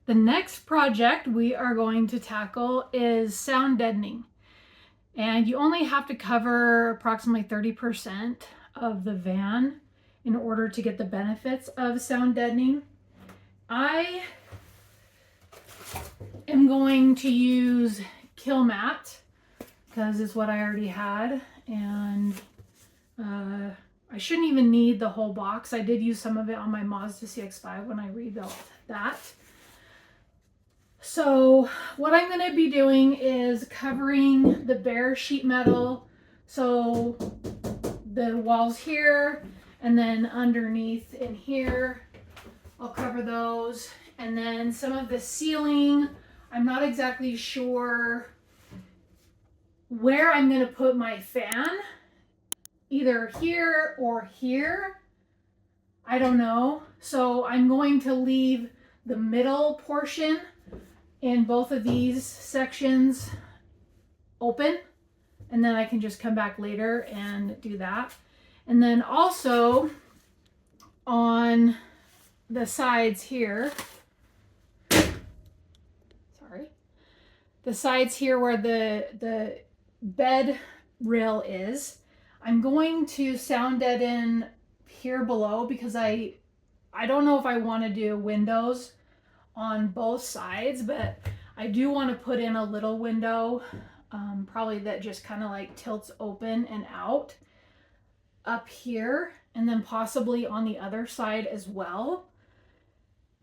The next project we are going to tackle is sound deadening. And you only have to cover approximately 30% of the van in order to get the benefits of sound deadening. I am going to use Kill Mat because it's what I already had, and I shouldn't even need the whole box. I did use some of it on my Mazda CX-5 when I rebuilt that. So what I'm going to be doing is covering the bare sheet metal, so the walls here, and then underneath in here, I'll cover those. And then some of the ceiling, I'm not exactly sure where I'm going to put my fan, either here or here. I don't know. So I'm going to leave the middle portion in both of these sections open, and then I can just come back later and do that. And then also on the sides here, the sides here where the bed rail is, I'm going to sound deaden here below because I don't know if I want to do windows on both sides, but I do want to put in a little window, probably that just kind of like tilts open and out up here, and then possibly on the other side as well.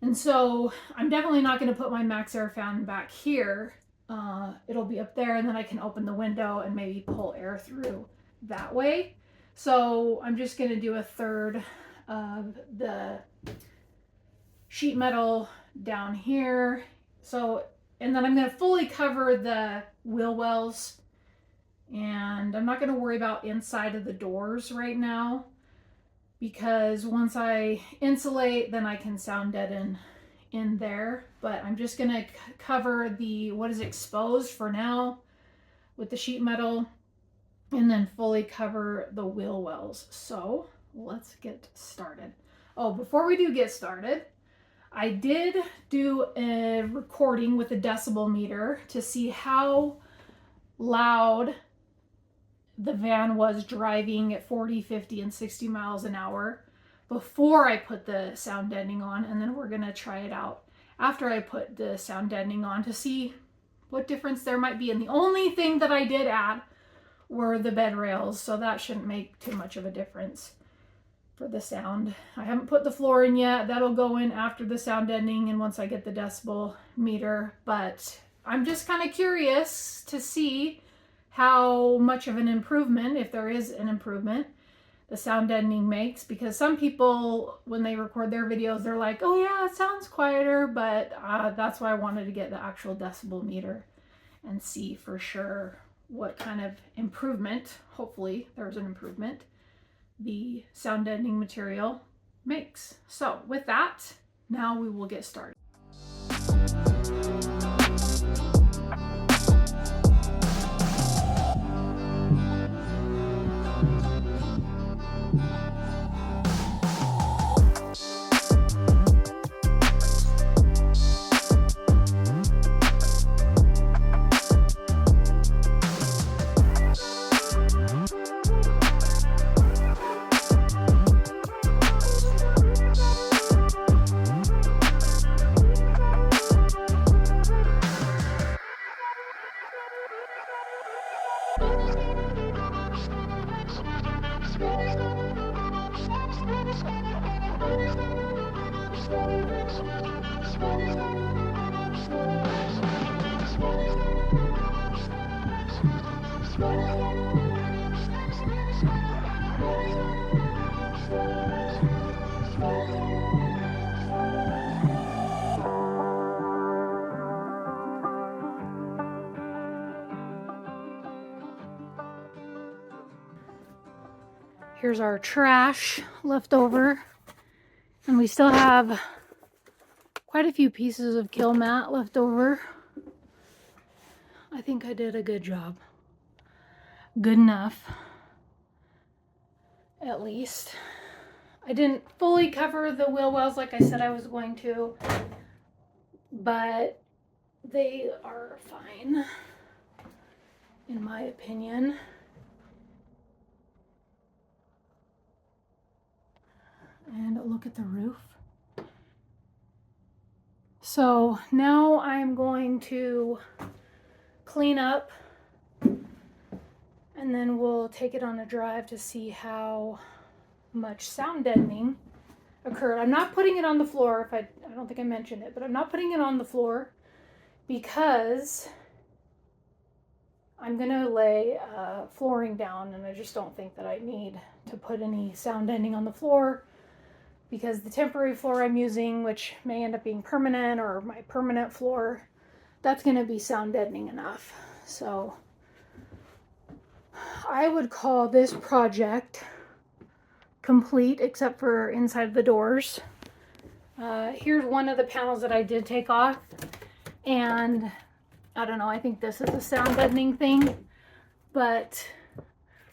And so I'm definitely not going to put my max air fan back here. It'll be up there, and then I can open the window and maybe pull air through that way. So I'm just going to do a third of the sheet metal down here. So, and then I'm going to fully cover the wheel wells, and I'm not going to worry about inside of the doors right now, because once I insulate, then I can sound deaden in there. But I'm just going to cover the what is exposed for now with the sheet metal, and then fully cover the wheel wells. So let's get started. Oh, before we do get started, I did do a recording with a decibel meter to see how loud the van was driving at 40, 50, and 60 miles an hour before I put the sound deadening on, and then we're going to try it out after I put the sound deadening on to see what difference there might be. And the only thing that I did add were the bed rails, so that shouldn't make too much of a difference for the sound. I haven't put the floor in yet. That'll go in after the sound deadening and once I get the decibel meter, but I'm just kind of curious to see how much of an improvement, if there is an improvement, the sound deadening makes, because some people, when they record their videos, they're like, oh yeah, it sounds quieter, but that's why I wanted to get the actual decibel meter and see for sure what kind of improvement, hopefully there's an improvement, the sound deadening material makes. So with that, now we will get started. Here's our trash left over, and we still have quite a few pieces of Kill Mat left over. I think I did a good job. Good enough, at least. I didn't fully cover the wheel wells like I said I was going to. but they are fine, in my opinion. And look at the roof. So now I'm going to clean up, and then we'll take it on a drive to see how much sound deadening occurred. I'm not putting it on the floor, I don't think I mentioned it, but I'm not putting it on the floor because I'm gonna lay flooring down, and I just don't think that I need to put any sound deadening on the floor, because the temporary floor I'm using, which may end up being permanent, or my permanent floor, that's gonna be sound deadening enough. So I would call this project complete, except for inside the doors. Here's one of the panels that I did take off, and I don't know, I think this is a sound deadening thing, but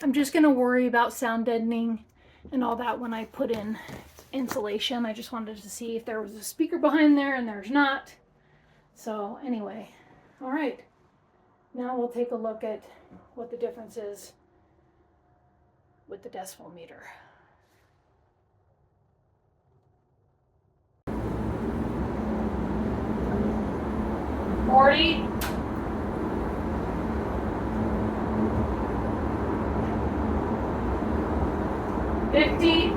I'm just gonna worry about sound deadening and all that when I put in insulation. I just wanted to see if there was a speaker behind there, and there's not. So anyway, all right, now we'll take a look at what the difference is with the decibel meter. 40. 50.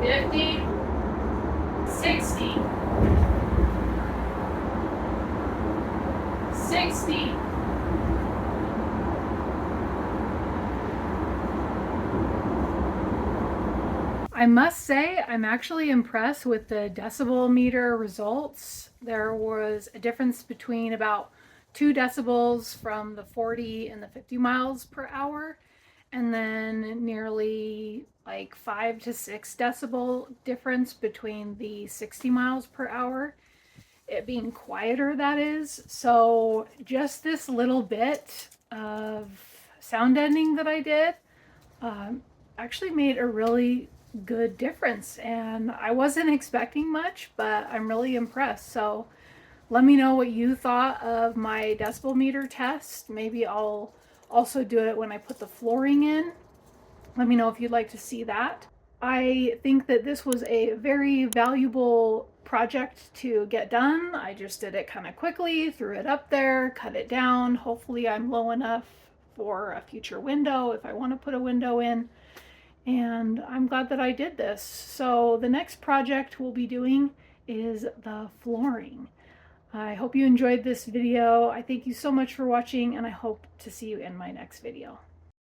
50. 60. 60. I must say, I'm actually impressed with the decibel meter results. There was a difference between about 2 decibels from the 40 and the 50 miles per hour, and then nearly like 5 to 6 decibel difference between the 60 miles per hour. It being quieter, that is. So just this little bit of sound deadening that I did actually made a really good difference, and I wasn't expecting much, but I'm really impressed. So let me know what you thought of my decibel meter test. Maybe I'll also do it when I put the flooring in. Let me know if you'd like to see that. I think that this was a very valuable project to get done. I just did it kind of quickly, threw it up there, cut it down. Hopefully I'm low enough for a future window if I want to put a window in. And I'm glad that I did this. So the next project we'll be doing is the flooring. I hope you enjoyed this video. I thank you so much for watching, and I hope to see you in my next video.